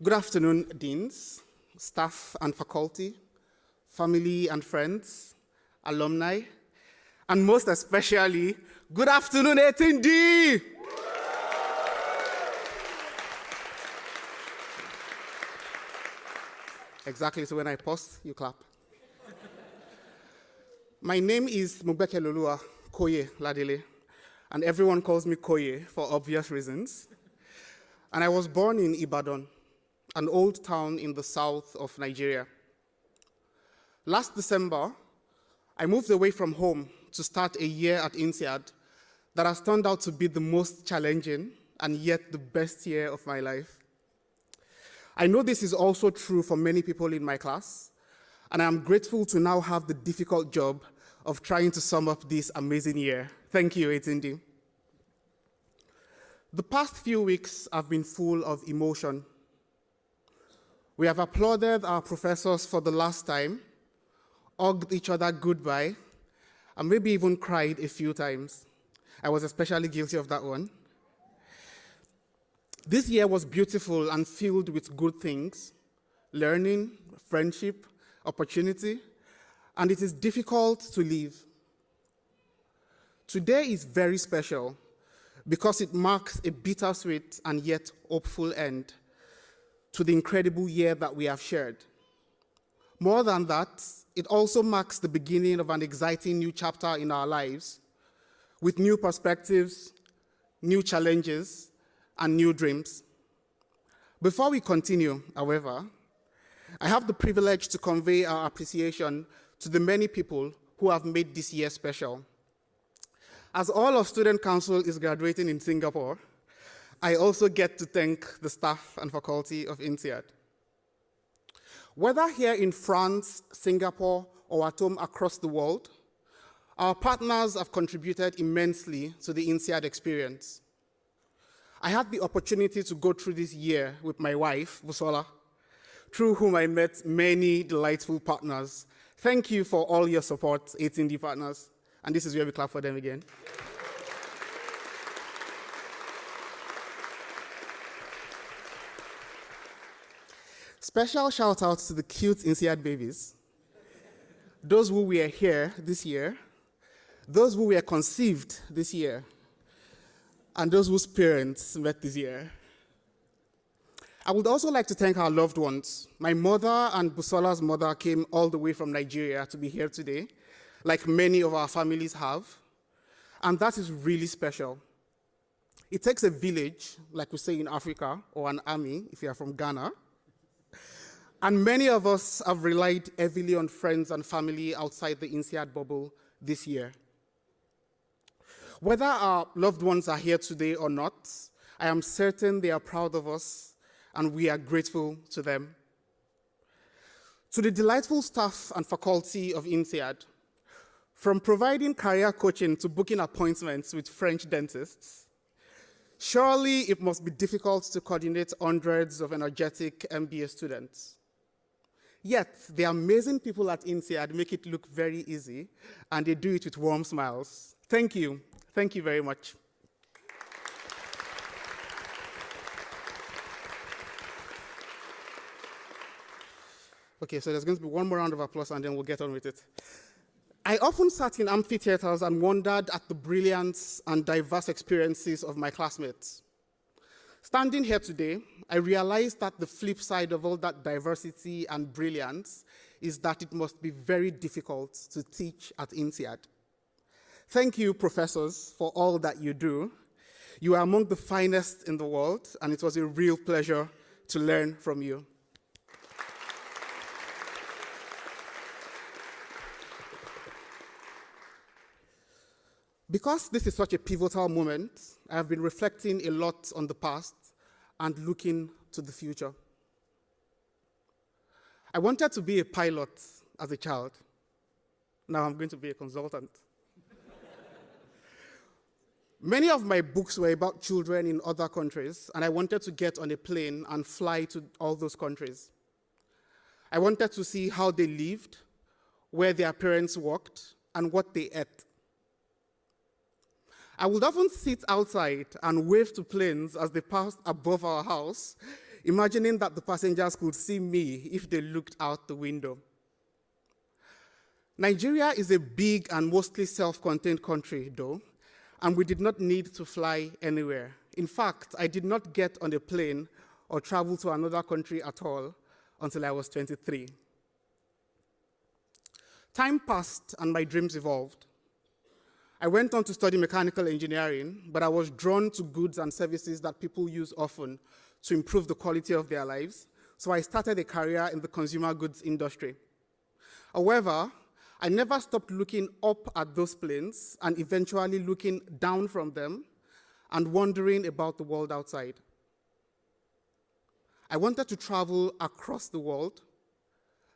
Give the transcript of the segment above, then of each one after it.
Good afternoon, deans, staff and faculty, family and friends, alumni, and most especially, good afternoon, 18D! Exactly, so when I pause, you clap. My name is Lolua Koye-Ladele, and everyone calls me Koye for obvious reasons. And I was born in Ibadan, an old town in the south of Nigeria. Last December, I moved away from home to start a year at INSEAD that has turned out to be the most challenging and yet the best year of my life. I know this is also true for many people in my class, and I am grateful to now have the difficult job of trying to sum up this amazing year. Thank you, 18D. The past few weeks have been full of emotion. We have applauded our professors for the last time, hugged each other goodbye, and maybe even cried a few times. I was especially guilty of that one. This year was beautiful and filled with good things, learning, friendship, opportunity, and it is difficult to leave. Today is very special because it marks a bittersweet and yet hopeful end to the incredible year that we have shared. More than that, it also marks the beginning of an exciting new chapter in our lives with new perspectives, new challenges, and new dreams. Before we continue, however, I have the privilege to convey our appreciation to the many people who have made this year special. As all of Student Council is graduating in Singapore, I also get to thank the staff and faculty of INSEAD. Whether here in France, Singapore, or at home across the world, our partners have contributed immensely to the INSEAD experience. I had the opportunity to go through this year with my wife, Busola, through whom I met many delightful partners. Thank you for all your support, 18D partners. And this is where we clap for them again. Special shout outs to the cute INSEAD babies, those who were here this year, those who were conceived this year, and those whose parents met this year. I would also like to thank our loved ones. My mother and Busola's mother came all the way from Nigeria to be here today, like many of our families have, and that is really special. It takes a village, like we say in Africa, or an army, if you are from Ghana, and many of us have relied heavily on friends and family outside the INSEAD bubble this year. Whether our loved ones are here today or not, I am certain they are proud of us and we are grateful to them. To the delightful staff and faculty of INSEAD, from providing career coaching to booking appointments with French dentists, surely it must be difficult to coordinate hundreds of energetic MBA students. Yet, the amazing people at INSEAD make it look very easy, and they do it with warm smiles. Thank you. Thank you very much. Okay, so there's going to be one more round of applause, and then we'll get on with it. I often sat in amphitheaters and wondered at the brilliance and diverse experiences of my classmates. Standing here today, I realized that the flip side of all that diversity and brilliance is that it must be very difficult to teach at INSEAD. Thank you, professors, for all that you do. You are among the finest in the world, and it was a real pleasure to learn from you. Because this is such a pivotal moment, I have been reflecting a lot on the past and looking to the future. I wanted to be a pilot as a child. Now I'm going to be a consultant. Many of my books were about children in other countries, and I wanted to get on a plane and fly to all those countries. I wanted to see how they lived, where their parents worked, and what they ate. I would often sit outside and wave to planes as they passed above our house, imagining that the passengers could see me if they looked out the window. Nigeria is a big and mostly self-contained country, though, and we did not need to fly anywhere. In fact, I did not get on a plane or travel to another country at all until I was 23. Time passed and my dreams evolved. I went on to study mechanical engineering, but I was drawn to goods and services that people use often to improve the quality of their lives, so I started a career in the consumer goods industry. However, I never stopped looking up at those planes and eventually looking down from them and wondering about the world outside. I wanted to travel across the world,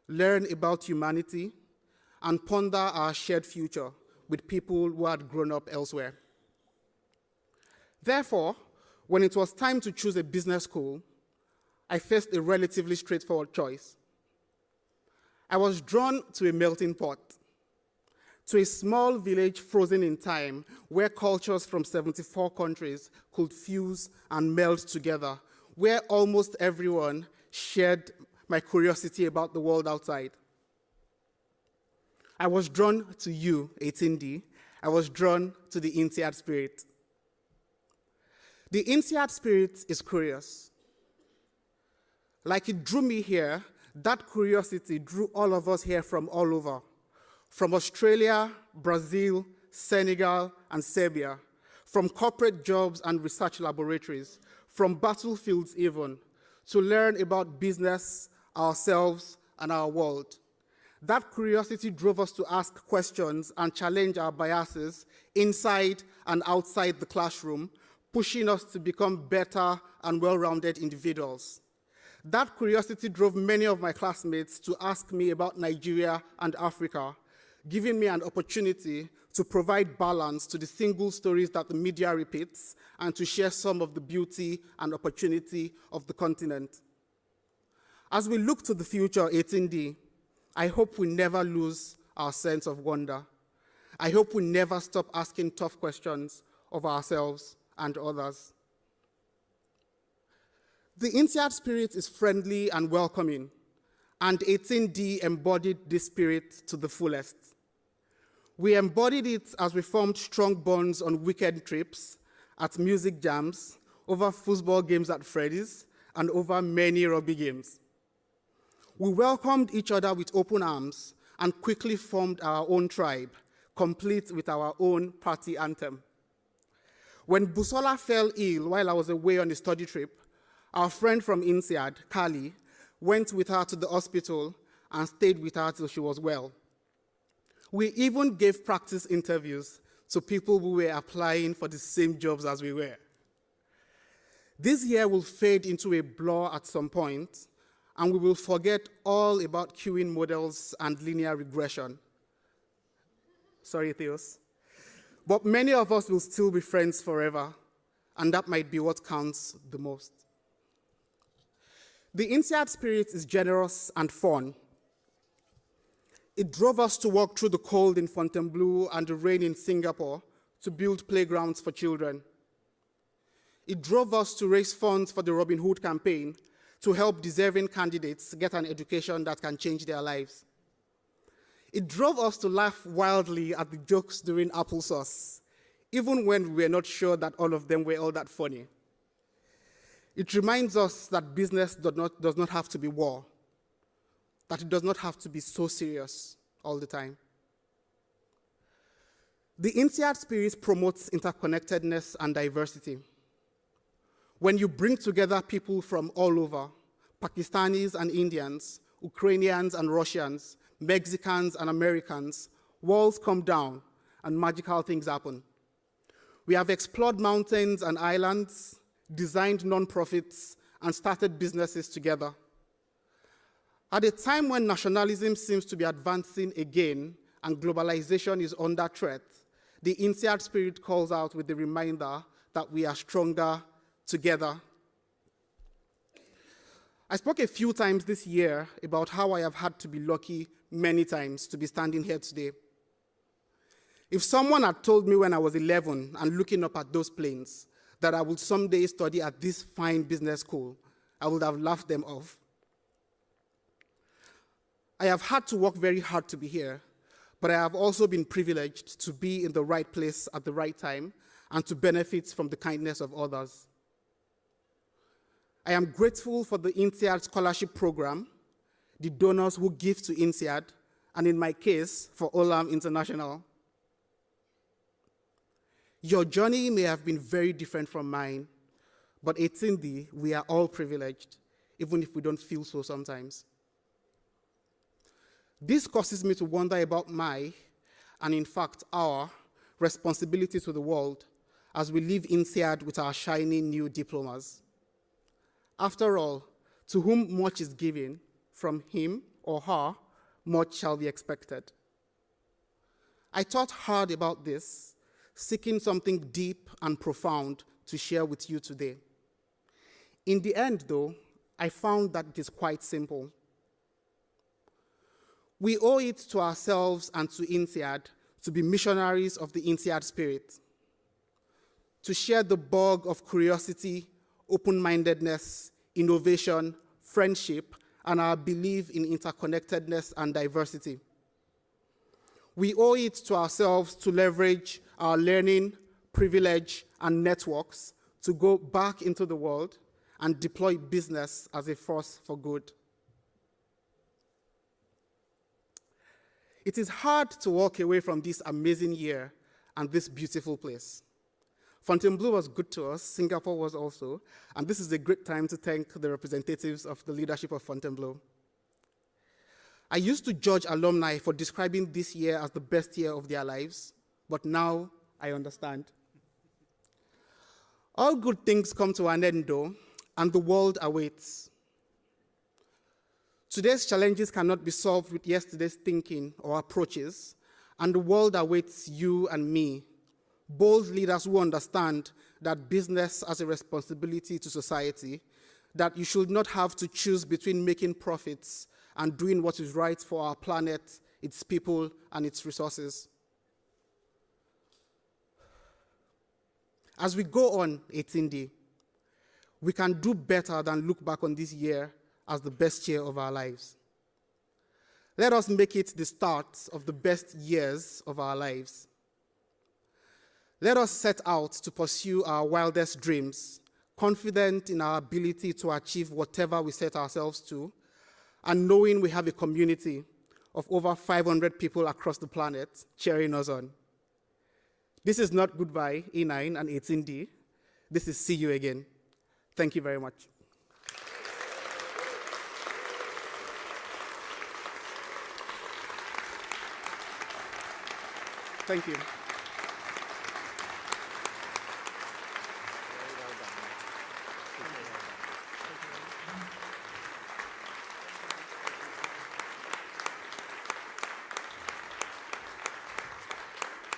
learn about humanity, and ponder our shared future with people who had grown up elsewhere. Therefore, when it was time to choose a business school, I faced a relatively straightforward choice. I was drawn to a melting pot, to a small village frozen in time where cultures from 74 countries could fuse and meld together, where almost everyone shared my curiosity about the world outside. I was drawn to you, 18D. I was drawn to the INSEAD spirit. The INSEAD spirit is curious. Like it drew me here, that curiosity drew all of us here from all over, from Australia, Brazil, Senegal, and Serbia, from corporate jobs and research laboratories, from battlefields even, to learn about business, ourselves, and our world. That curiosity drove us to ask questions and challenge our biases inside and outside the classroom, pushing us to become better and well-rounded individuals. That curiosity drove many of my classmates to ask me about Nigeria and Africa, giving me an opportunity to provide balance to the single stories that the media repeats and to share some of the beauty and opportunity of the continent. As we look to the future, 18D, I hope we never lose our sense of wonder. I hope we never stop asking tough questions of ourselves and others. The INSEAD spirit is friendly and welcoming, and 18D embodied this spirit to the fullest. We embodied it as we formed strong bonds on weekend trips, at music jams, over football games at Freddy's, and over many rugby games. We welcomed each other with open arms and quickly formed our own tribe, complete with our own party anthem. When Busola fell ill while I was away on a study trip, our friend from INSEAD, Kali, went with her to the hospital and stayed with her till she was well. We even gave practice interviews to people who were applying for the same jobs as we were. This year will fade into a blur at some point, and we will forget all about queuing models and linear regression. Sorry, Theos. But many of us will still be friends forever, and that might be what counts the most. The INSEAD spirit is generous and fun. It drove us to walk through the cold in Fontainebleau and the rain in Singapore to build playgrounds for children. It drove us to raise funds for the Robin Hood campaign to help deserving candidates get an education that can change their lives. It drove us to laugh wildly at the jokes during applesauce, even when we were not sure that all of them were all that funny. It reminds us that business does not have to be war, that it does not have to be so serious all the time. The INSEAD spirit promotes interconnectedness and diversity. When you bring together people from all over, Pakistanis and Indians, Ukrainians and Russians, Mexicans and Americans, walls come down and magical things happen. We have explored mountains and islands, designed nonprofits, and started businesses together. At a time when nationalism seems to be advancing again and globalization is under threat, the INSEAD spirit calls out with the reminder that we are stronger together. I spoke a few times this year about how I have had to be lucky many times to be standing here today. If someone had told me when I was 11 and looking up at those planes that I would someday study at this fine business school, I would have laughed them off. I have had to work very hard to be here, but I have also been privileged to be in the right place at the right time and to benefit from the kindness of others. I am grateful for the INSEAD Scholarship Program, the donors who give to INSEAD, and in my case, for Olam International. Your journey may have been very different from mine, but at Cindy, we are all privileged, even if we don't feel so sometimes. This causes me to wonder about my, and in fact our, responsibility to the world as we leave INSEAD with our shiny new diplomas. After all, to whom much is given, from him or her, much shall be expected. I thought hard about this, seeking something deep and profound to share with you today. In the end, though, I found that it is quite simple. We owe it to ourselves and to INSEAD to be missionaries of the INSEAD spirit, to share the bug of curiosity, open-mindedness, innovation, friendship, and our belief in interconnectedness and diversity. We owe it to ourselves to leverage our learning, privilege, and networks to go back into the world and deploy business as a force for good. It is hard to walk away from this amazing year and this beautiful place. Fontainebleau was good to us, Singapore was also, and this is a great time to thank the representatives of the leadership of Fontainebleau. I used to judge alumni for describing this year as the best year of their lives, but now I understand. All good things come to an end, though, and the world awaits. Today's challenges cannot be solved with yesterday's thinking or approaches, and the world awaits you and me, bold leaders who understand that business has a responsibility to society, that you should not have to choose between making profits and doing what is right for our planet, its people, and its resources. As we go on, Etindi, we can do better than look back on this year as the best year of our lives. Let us make it the start of the best years of our lives. Let us set out to pursue our wildest dreams, confident in our ability to achieve whatever we set ourselves to, and knowing we have a community of over 500 people across the planet cheering us on. This is not goodbye, E9 and 18D. This is see you again. Thank you very much. Thank you.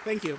Thank you.